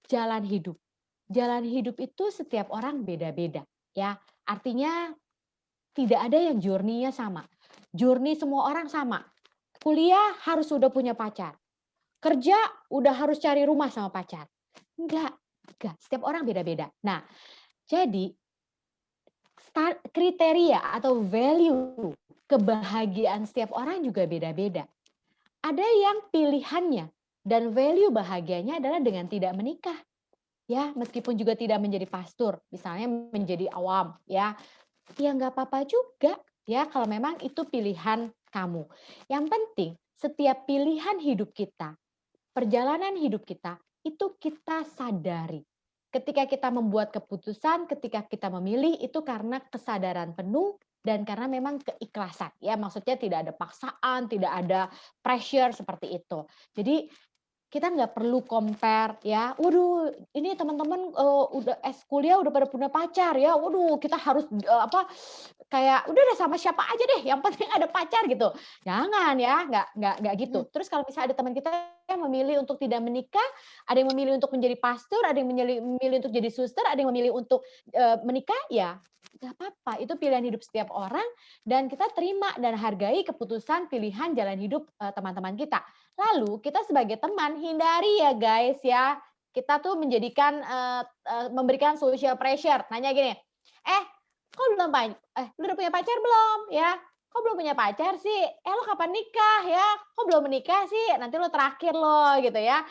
jalan hidup. Jalan hidup itu setiap orang beda-beda. Ya, artinya tidak ada yang journey-nya sama. Journey semua orang sama. Kuliah harus sudah punya pacar. Kerja udah harus cari rumah sama pacar. Enggak. Setiap orang beda-beda. Nah, jadi kriteria atau value kebahagiaan setiap orang juga beda-beda. Ada yang pilihannya dan value bahagianya adalah dengan tidak menikah. Ya, meskipun juga tidak menjadi pastor, misalnya menjadi awam, ya. Ya nggak apa-apa juga, ya kalau memang itu pilihan kamu. Yang penting setiap pilihan hidup kita, perjalanan hidup kita itu kita sadari. Ketika kita membuat keputusan, ketika kita memilih itu karena kesadaran penuh dan karena memang keikhlasan. Ya, maksudnya tidak ada paksaan, tidak ada pressure seperti itu. Jadi kita nggak perlu compare ya. Waduh, ini teman-teman udah kuliah udah pada punya pacar ya. Waduh, kita harus kayak udah deh sama siapa aja deh, yang penting ada pacar gitu. Jangan ya, nggak gitu. Terus kalau misalnya ada teman kita yang memilih untuk tidak menikah, ada yang memilih untuk menjadi pastor, ada yang memilih untuk jadi suster, ada yang memilih untuk menikah, ya nggak apa-apa. Itu pilihan hidup setiap orang dan kita terima dan hargai keputusan pilihan jalan hidup teman-teman kita. Lalu kita sebagai teman hindari ya guys ya. Kita tuh memberikan social pressure. Nanya gini, kok lu udah punya pacar belum? Ya, kok belum punya pacar sih? Lo kapan nikah ya? Kok belum menikah sih? Nanti lo terakhir lo gitu ya.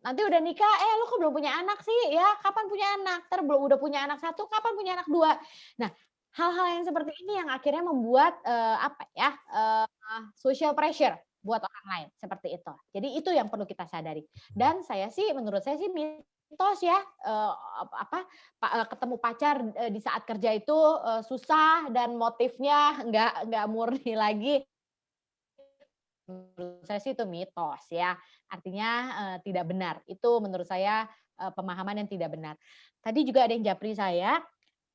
Nanti udah nikah, lo kok belum punya anak sih? Ya, kapan punya anak? Udah punya anak 1, kapan punya anak 2? Nah, hal-hal yang seperti ini yang akhirnya membuat social pressure buat orang lain seperti itu. Jadi itu yang perlu kita sadari. Dan menurut saya sih mitos ya, ketemu pacar di saat kerja itu susah dan motifnya nggak murni lagi. Menurut saya sih itu mitos ya. Artinya tidak benar. Itu menurut saya pemahaman yang tidak benar. Tadi juga ada yang japri saya,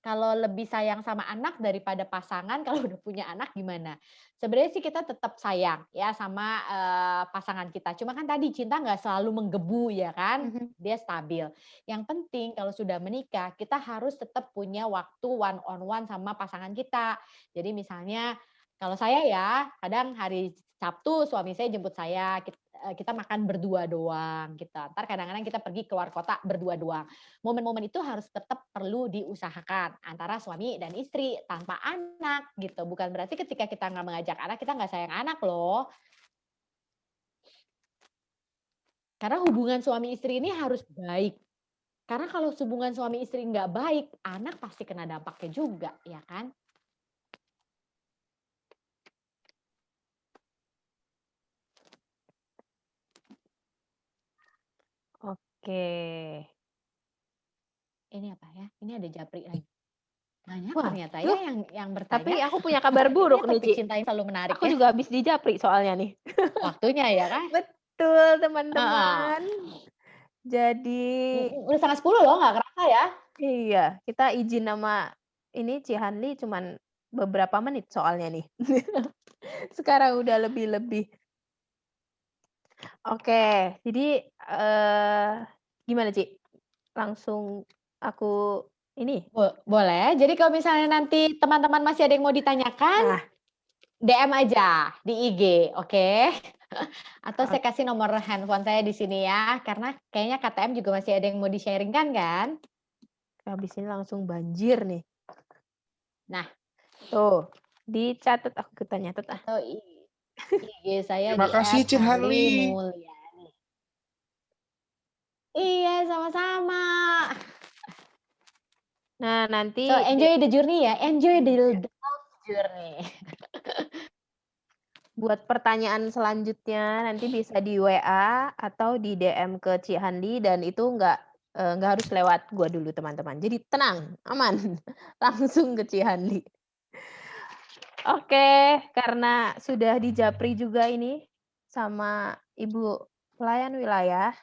kalau lebih sayang sama anak daripada pasangan, kalau udah punya anak gimana? Sebenarnya sih kita tetap sayang ya sama pasangan kita. Cuma kan tadi cinta nggak selalu menggebu ya kan, dia stabil. Yang penting kalau sudah menikah, kita harus tetap punya waktu one on one sama pasangan kita. Jadi misalnya kalau saya ya, kadang hari Sabtu suami saya jemput saya, kita makan berdua doang gitu. Ntar kadang-kadang kita pergi keluar kota berdua doang. Momen-momen itu harus tetap perlu diusahakan antara suami dan istri tanpa anak gitu. Bukan berarti ketika kita nggak mengajak anak, kita nggak sayang anak loh. Karena hubungan suami istri ini harus baik. Karena kalau hubungan suami istri nggak baik, anak pasti kena dampaknya juga, ya kan? Oke. Ini apa ya? Ini ada japri lagi. Banyak Wah, ternyata ya yang bertanya. Tapi aku punya kabar buruk nih, Ci. Cinta yang selalu menarik Aku ya. juga habis dijapri soalnya nih. Waktunya ya kan? Betul, teman-teman. Jadi Udah setengah 10 loh, nggak kerasa ya. iya, kita izin sama ini Cihanli cuman beberapa menit soalnya nih. Sekarang udah lebih-lebih. Oke, jadi, gimana, Ci? Langsung aku ini? Boleh. Jadi kalau misalnya nanti teman-teman masih ada yang mau ditanyakan, Nah, DM aja di IG, oke? Atau saya ok kasih nomor handphone saya di sini ya, karena kayaknya KTM juga masih ada yang mau di-sharing-kan kan? habis ini langsung banjir nih. Nah, Tuh, dicatat, aku kita nyatet ah. atau IG saya Terima di kasih Cihanli. @hanlimulyani. Iya, sama-sama. Nah, nanti So, enjoy the journey ya, enjoy the love journey. buat pertanyaan selanjutnya nanti bisa di WA atau di DM ke Cihanli dan itu nggak harus lewat gua dulu teman-teman. Jadi tenang, aman, langsung ke Cihanli. Oke, karena sudah dijapri juga ini sama Ibu pelayan wilayah,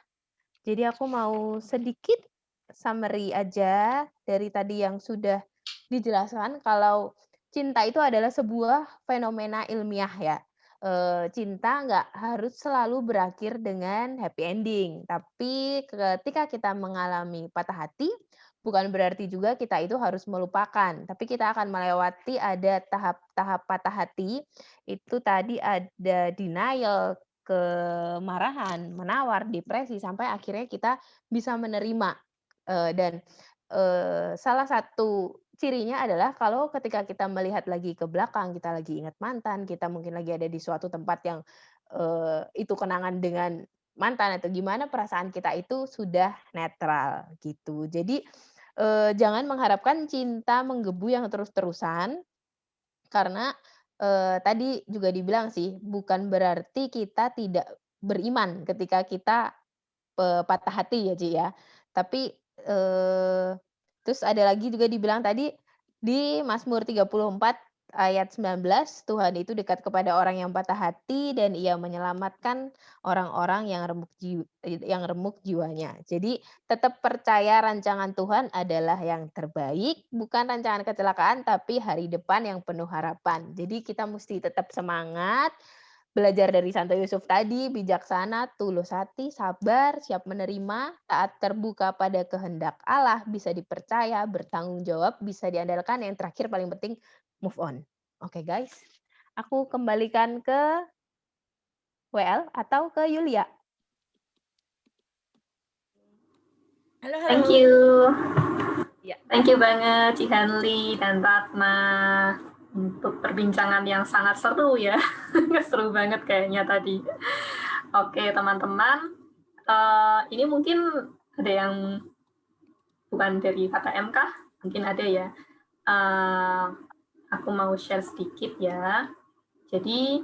jadi aku mau sedikit summary aja dari tadi yang sudah dijelaskan kalau cinta itu adalah sebuah fenomena ilmiah ya. Cinta nggak harus selalu berakhir dengan happy ending, tapi ketika kita mengalami patah hati, bukan berarti juga kita itu harus melupakan, tapi kita akan melewati ada tahap-tahap patah hati, itu tadi ada denial, kemarahan, menawar, depresi, sampai akhirnya kita bisa menerima. Dan salah satu cirinya adalah kalau ketika kita melihat lagi ke belakang, kita lagi ingat mantan, kita mungkin lagi ada di suatu tempat yang itu kenangan dengan mantan atau gimana, perasaan kita itu sudah netral gitu. Jadi jangan mengharapkan cinta menggebu yang terus-terusan karena tadi juga dibilang sih, bukan berarti kita tidak beriman ketika kita patah hati ya, Ci, ya. Tapi, terus ada lagi juga dibilang tadi di Mazmur 34 ayat 19, Tuhan itu dekat kepada orang yang patah hati dan Ia menyelamatkan orang-orang yang remuk jiwanya. Jadi tetap percaya rancangan Tuhan adalah yang terbaik, bukan rancangan kecelakaan, tapi hari depan yang penuh harapan. Jadi kita mesti tetap semangat, belajar dari Santo Yusuf tadi, bijaksana, tulus hati, sabar, siap menerima, taat terbuka pada kehendak Allah, bisa dipercaya, bertanggung jawab, bisa diandalkan, yang terakhir paling penting move on. Oke guys, aku kembalikan ke WL atau ke Yulia. Halo, Thank halo. you. Ya. Thank you banget Cihanli dan Ratna untuk perbincangan yang sangat seru ya. Seru banget kayaknya tadi. Oke teman-teman, ini mungkin ada yang bukan dari KTM kah? Mungkin ada ya. Aku mau share sedikit ya. Jadi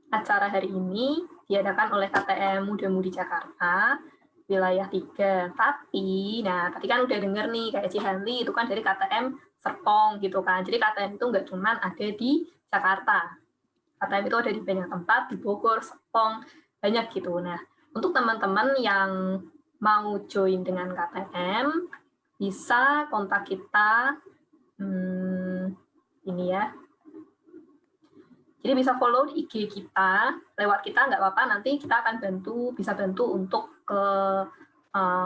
acara hari ini diadakan oleh KTM Muda Mudi Jakarta wilayah 3. Tapi, nah tadi kan udah denger nih kayak Cihanli itu kan dari KTM Serpong gitu kan. Jadi KTM itu nggak cuma ada di Jakarta. KTM itu ada di banyak tempat, di Bogor, Serpong, banyak gitu. Nah, untuk teman-teman yang mau join dengan KTM, bisa kontak kita, ini ya. Jadi bisa follow di IG kita, lewat kita nggak apa-apa, nanti kita akan bisa bantu untuk ke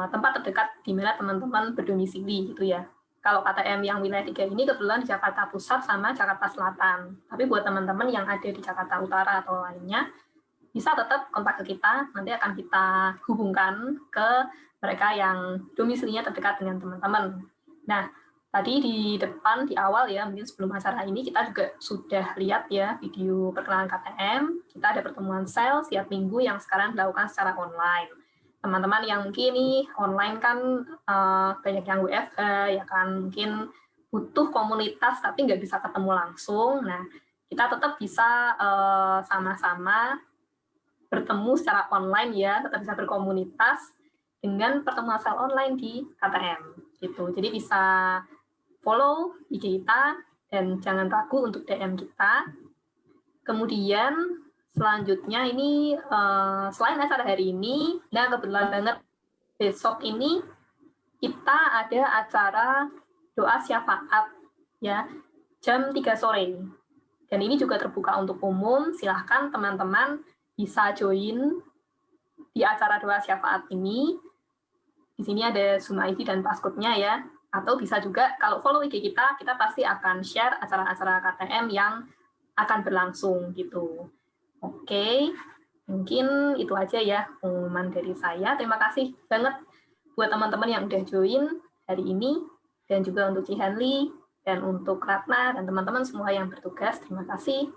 tempat terdekat di mana teman-teman berdomisili gitu ya. Kalau KTM yang wilayah 3 ini kebetulan di Jakarta Pusat sama Jakarta Selatan. Tapi buat teman-teman yang ada di Jakarta Utara atau lainnya, bisa tetap kontak ke kita, nanti akan kita hubungkan ke mereka yang domisilinya terdekat dengan teman-teman. Nah, tadi di depan, di awal ya, mungkin sebelum acara ini, kita juga sudah lihat ya video perkenalan KTM. Kita ada pertemuan sel setiap minggu yang sekarang dilakukan secara online. Teman-teman yang mungkin nih online kan banyak yang WFH, ya kan mungkin butuh komunitas tapi nggak bisa ketemu langsung. Nah, kita tetap bisa sama-sama bertemu secara online ya, tetap bisa berkomunitas dengan pertemuan sel online di KTM gitu. Jadi bisa follow IG kita dan jangan ragu untuk DM kita. Kemudian selanjutnya ini selain acara hari ini, nah kebetulan banget besok ini kita ada acara doa syafaat ya, jam 3 sore. Dan ini juga terbuka untuk umum, silahkan teman-teman bisa join di acara doa syafaat ini. Di sini ada Zoom ID dan passcode-nya ya. Atau bisa juga kalau follow IG kita pasti akan share acara-acara KTM yang akan berlangsung gitu. Oke, mungkin itu aja ya pengumuman dari saya. Terima kasih banget buat teman-teman yang udah join hari ini, dan juga untuk Cihanli, dan untuk Ratna, dan teman-teman semua yang bertugas, terima kasih.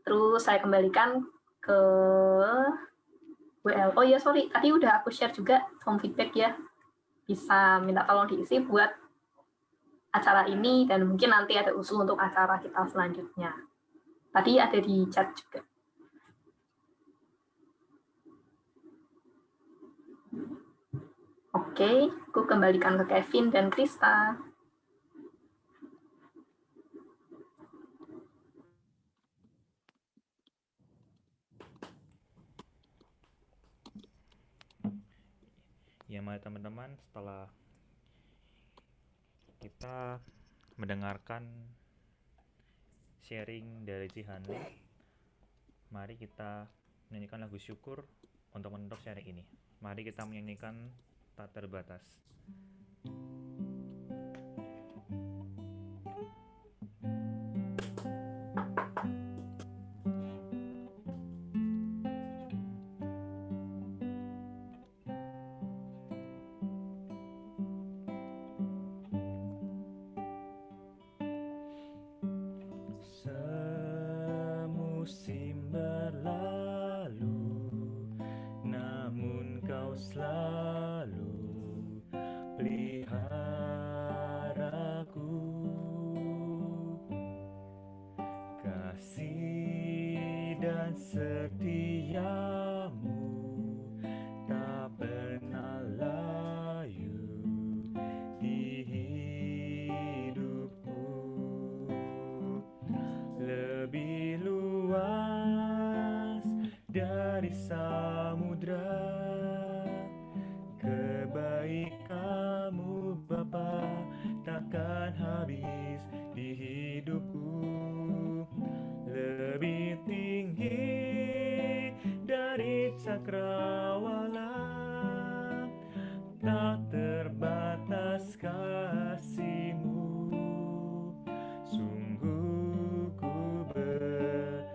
Terus saya kembalikan ke WL. Oh ya, sorry, tadi udah aku share juga form feedback ya. Bisa minta tolong diisi buat acara ini, dan mungkin nanti ada usul untuk acara kita selanjutnya. Tadi ada di chat juga. Oke, aku kembalikan ke Kevin dan Krista. Ya, mari teman-teman, setelah kita mendengarkan sharing dari Cihanli, mari kita menyanyikan lagu syukur untuk menutup sharing ini. Mari kita menyanyikan Tak Terbatas. Semusim berlalu, namun kau selalu peliharaku. Kasih dan setiamu tak pernah layu di hidupku. Lebih luas dari samudra kebaikan-Mu Bapa, takkan habis di hidupku. Lebih tinggi dari cakrawala, tak terbatas kasih-Mu. Sungguh ku bersyukur.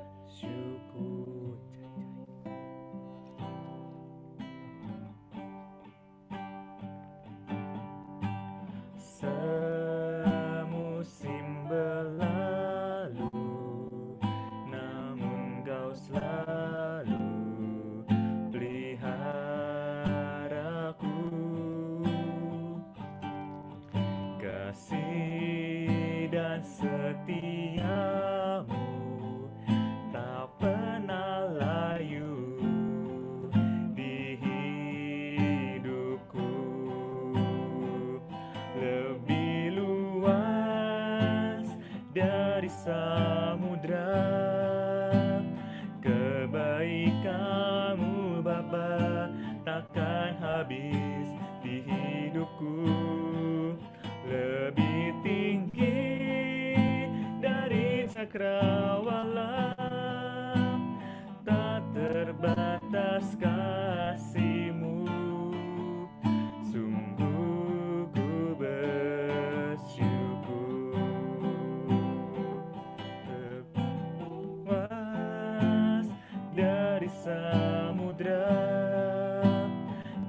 Semusim berlalu, namun kau selalu peliharaku. Kasih dan setiamu tak pernah layu di hidupku. Lebih luas dari samudra kebaikan-Mu Bapa, takkan habis di hidupku. Lebih tinggi dari cakrawala, tak terbatas kasih-Mu. Sungguh ku bersyukur. Luas dari samudra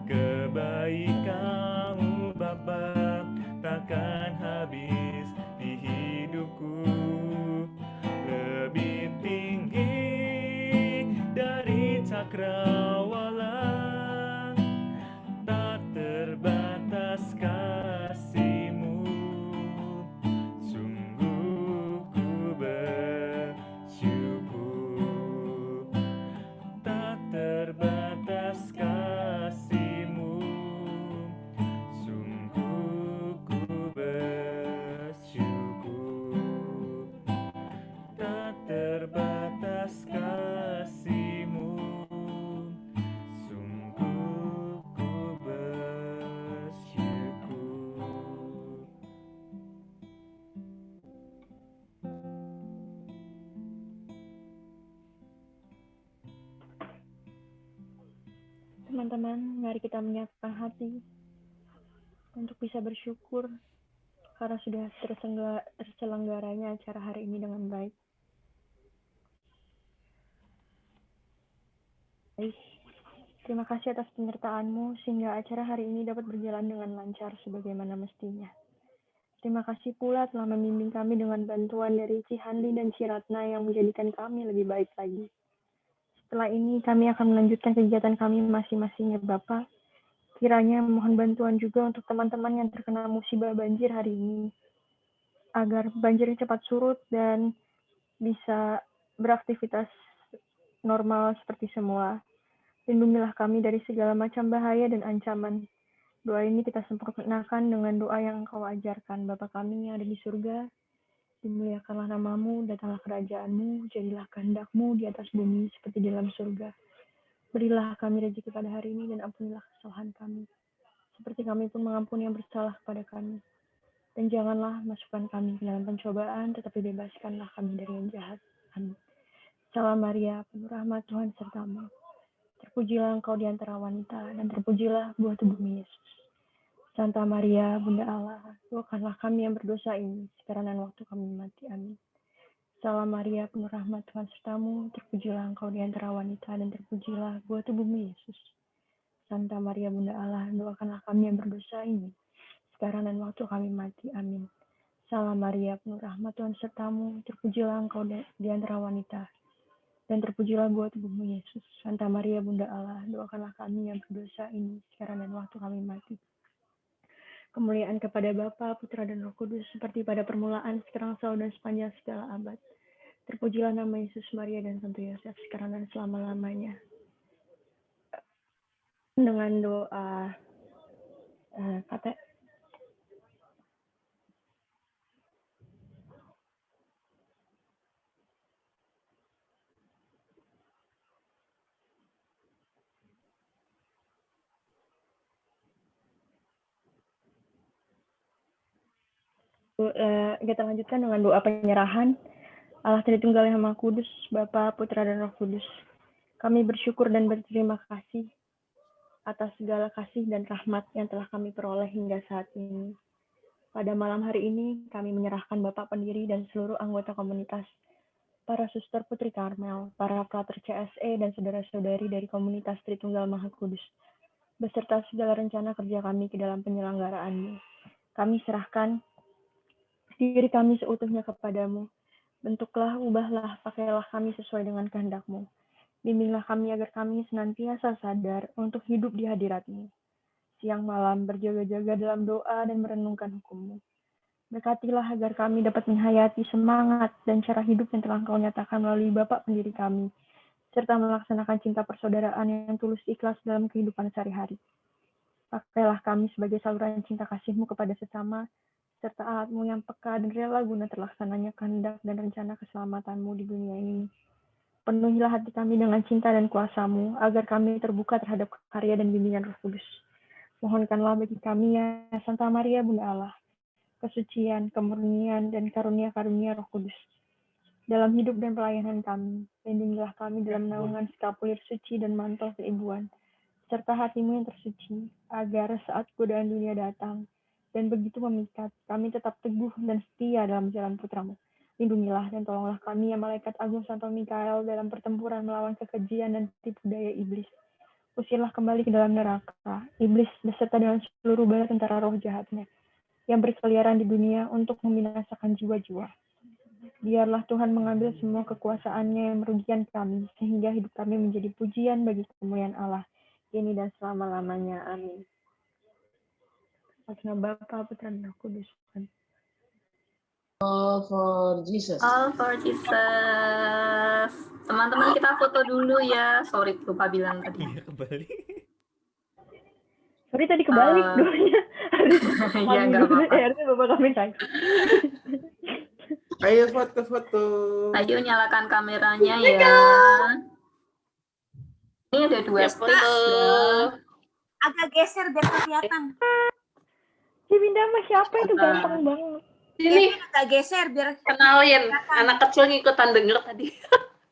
kebaikan-Mu Bapa, takkan habis di hidupku. Lebih tinggi dari cakrawala, tak terbatas kasih-Mu. Sungguh ku bersyukur. Tak terbatas kasih-Mu. Sungguh ku bersyukur. Tak terbatas kasih-Mu. Teman-teman, mari kita menyiapkan hati untuk bisa bersyukur karena sudah terselenggaranya acara hari ini dengan baik. Terima kasih atas penyertaanmu sehingga acara hari ini dapat berjalan dengan lancar sebagaimana mestinya. Terima kasih pula telah membimbing kami dengan bantuan dari Cihanli dan Ciratna yang menjadikan kami lebih baik lagi. Setelah ini kami akan melanjutkan kegiatan kami masing-masing ya Bapak. Kiranya mohon bantuan juga untuk teman-teman yang terkena musibah banjir hari ini. Agar banjirnya cepat surut dan bisa beraktivitas normal seperti semula. Lindungilah kami dari segala macam bahaya dan ancaman. Doa ini kita sempurnakan dengan doa yang Engkau ajarkan. Bapa kami yang ada di surga, dimuliakanlah namamu, datanglah kerajaanmu, jadilah kehendak-mu di atas bumi seperti di dalam surga. Berilah kami rezeki pada hari ini dan ampunilah kesalahan kami, seperti kami pun mengampuni yang bersalah kepada kami. Dan janganlah masukkan kami ke dalam pencobaan, tetapi bebaskanlah kami dari yang jahat. Amin. Salam Maria, penuh rahmat Tuhan sertamu. Terpujilah engkau di antara wanita, dan terpujilah buah tubuhmu Yesus. Santa Maria, Bunda Allah, doakanlah kami yang berdosa ini, sekarang dan waktu kami mati. Amin. Salam Maria, penuh rahmat Tuhan sertamu, terpujilah engkau di antara wanita, dan terpujilah buah tubuhmu Yesus. Santa Maria, Bunda Allah, doakanlah kami yang berdosa ini, sekarang dan waktu kami mati. Amin. Salam Maria, penuh rahmat Tuhan sertamu, terpujilah engkau di antara wanita, dan terpujilah buah tubuhmu Yesus. Santa Maria, Bunda Allah, doakanlah kami yang berdosa ini, sekarang dan waktu kami mati. Kemuliaan kepada Bapa, Putra, dan Roh Kudus, seperti pada permulaan, sekarang, selalu, dan sepanjang segala abad. Terpujilah nama Yesus, Maria, dan Santo Yosef, sekarang dan selama-lamanya. Dengan doa kata kita lanjutkan dengan doa penyerahan. Allah Tritunggal yang Maha Kudus, Bapa, Putra, dan Roh Kudus. Kami bersyukur dan berterima kasih atas segala kasih dan rahmat yang telah kami peroleh hingga saat ini. Pada malam hari ini, kami menyerahkan Bapak pendiri dan seluruh anggota komunitas, para suster Putri Karmel, para frater CSE, dan saudara-saudari dari komunitas Tritunggal Maha Kudus, beserta segala rencana kerja kami ke dalam penyelenggaraannya. Kami serahkan diri kami seutuhnya kepadamu. Bentuklah, ubahlah, pakailah kami sesuai dengan kehendak-Mu. Bimbinglah kami agar kami senantiasa sadar untuk hidup di hadirat-Mu. Siang malam berjaga-jaga dalam doa dan merenungkan hukum-Mu. Berkatilah agar kami dapat menghayati semangat dan cara hidup yang telah Engkau nyatakan melalui Bapak pendiri kami, serta melaksanakan cinta persaudaraan yang tulus ikhlas dalam kehidupan sehari-hari. Pakailah kami sebagai saluran cinta kasih-Mu kepada sesama, serta alat-Mu yang peka dan rela guna terlaksananya kehendak dan rencana keselamatan-Mu di dunia ini. Penuhilah hati kami dengan cinta dan kuasa-Mu, agar kami terbuka terhadap karya dan bimbingan Roh Kudus. Mohonkanlah bagi kami ya Santa Maria Bunda Allah, kesucian, kemurnian, dan karunia-karunia Roh Kudus. Dalam hidup dan pelayanan kami, lindungilah kami dalam naungan skapulir suci dan mantel keibuan, serta hati-Mu yang tersuci, agar saat godaan dunia datang, dan begitu memikat, kami tetap teguh dan setia dalam jalan Putra-Mu. Lindungilah dan tolonglah kami ya Malaikat Agung Santo Mikael dalam pertempuran melawan kekejian dan tipu daya iblis. Usirlah kembali ke dalam neraka, iblis beserta dengan seluruh bala tentara roh jahatnya, yang berkeliaran di dunia untuk membinasakan jiwa-jiwa. Biarlah Tuhan mengambil semua kekuasaannya yang merugikan kami, sehingga hidup kami menjadi pujian bagi kemuliaan Allah, kini dan selama-lamanya. Amin. Atas nama Bapa, Putra, dan Roh Kudus. All for Jesus. All for Jesus. Teman-teman kita foto dulu ya. Sorry lupa bilang tadi. Iya, kembali. Sorry tadi kebalik doanya. Iya nggak apa-apa. Harusnya Bapak kami sakit. Ayo foto-foto. Ayo nyalakan kameranya ya. Ini ada dua stage ya. Agak geser biar kelihatan. Pindah sama siapa itu gampang banget. Ini agak geser biar Kenalin, anak kecil ngikutan denger tadi.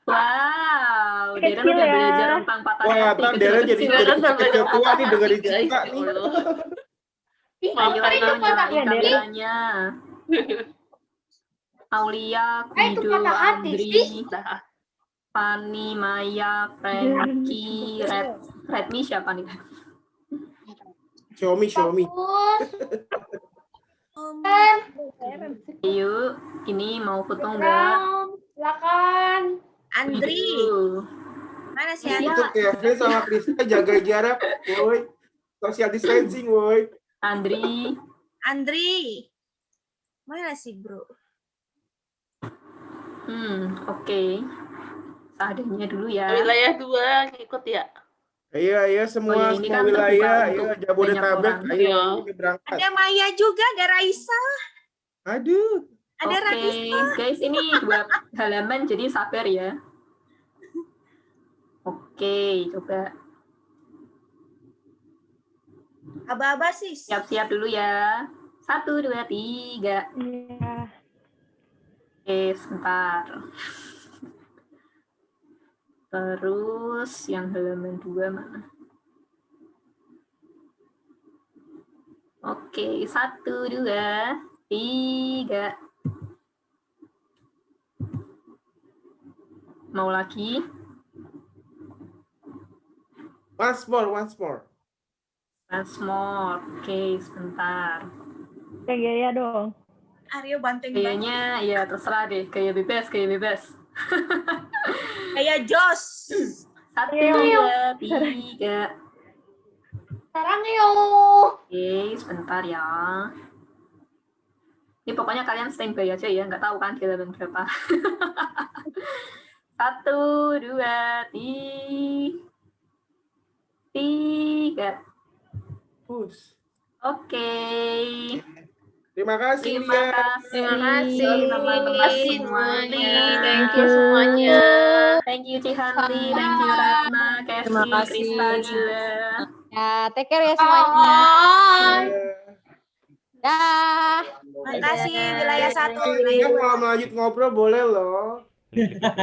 Wow, Deren Kecil udah ya. belajar tentang patah Wah, hati. ntar Deren jadi Deren sampai kecil tua nih dengerin guys, cerita ya nih. Allah. Ayo, Ngapain ayo, tuh patah nyalain hati? kameranya. Aulia, Itu Kuido, patah hati Andri, sih. Nah, Fanny, Maya, Frankie, Redmi siapa nih? Xiaomi. Ayo, ini mau foto enggak? silakan. Andri, Kuido. mana sih Iya. Andri? Untuk Kevin sama Krista jaga jarak, woi. Social distancing, woi. Andri, Andri, mana sih bro? oke. Seadanya dulu ya. Wilayah 2 ikut ya. Ayo semua, Oh iya, ini semua kan terbuka wilayah, untuk ayo Jabodetabek, banyak orang. ayo Iya. ini berangkat. Ada Maya juga, ada Raisa, Aduh, ada Oke, Raisa. guys, ini 2 halaman, jadi sabar ya. Oke, coba Aba-aba sih. siap-siap dulu ya. 1, 2, 3. Iya. Oke, sebentar. Terus yang halaman 2 mana? Oke, 1, 2, 3. Mau lagi? once more. Once more. Oke, sebentar. Kayak gaya dong. Aryo banteng banget. Kayaknya ya terserah deh, kayak bebas. Kayak Jos. 1, Ayo. 2, 3. Sekarang yuk. Oke, sebentar ya. Ini pokoknya kalian standby aja ya, nggak tahu kan di halaman berapa. 1, 2, 3. Push. Oke. Terima kasih, Terima Lia. kasih teman-teman semuanya. Thank you semuanya. Thank you Cihanli, thank you Ratna, Kevin, Krista juga. Ya, take care ya semuanya. Bye. Dah. Makasih wilayah 1, Ya, wilayah 2. kalau melanjut ngobrol boleh loh.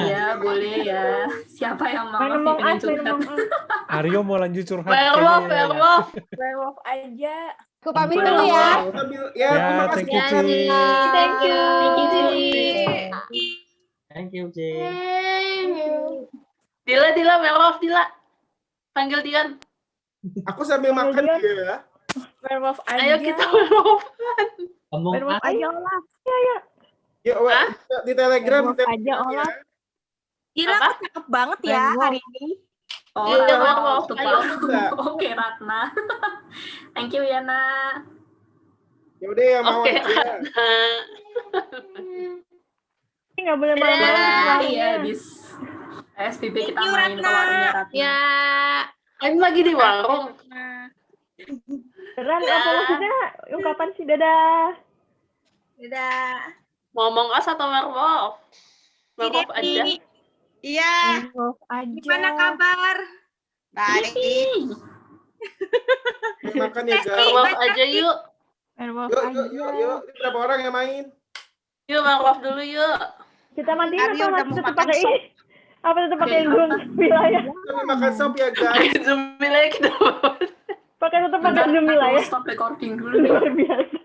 Ya, boleh ya. Siapa yang mau Main sih Among pengen Us, main curhat? Among Us. Aryo mau lanjut curhat Werewolf. kayaknya. Werewolf aja. Aku pamit dulu ya. Ya, terima kasih. thank you, Ci. Thank you. Thank you, Ci. Thank you, C. Dila, werewolf Dila. Panggil Dian. Aku sambil makan Dian. ya. Werewolf aja. Ayo kita werewolf. Ngomong Werewolf aja Olaf. Ya, wah, di Telegram, Werewolf aja Olaf. Gila, Apa? aku cakep banget ya hari ini. Oh, Iya, Ratna, werewolf. tuh, Ayo. Pak. Oke, Ratna. Thank you, Yana. Ya udah ya mau Oke. aja. Ini nggak boleh malam-malam di Ya, warungnya. iya, habis PSBB kita Thank you, main ke Ratna. warungnya Ratna. Ya. Ini lagi di warung. Beneran apa maksudnya? Ungkapan sih, dadah. Dadah. Ngomong as atau werewolf? Werewolf aja. Iya. Werewolf aja. Gimana kabar? Baik. Makan ya, guys. Werewolf aja yuk. Werewolf Yuk. aja. Ini berapa orang yang main? Yuk werewolf dulu yuk. Kita matiin Aryo apa udah masih mau tetap makan pakai sop. ini? Apa tetap pakai Zoom wilayah? Kami makan sop ya, guys. Zoom lagi kita. Pakai tetap pakai Bentar, Zoom aku wilayah. stop recording dulu nih. Luar biasa.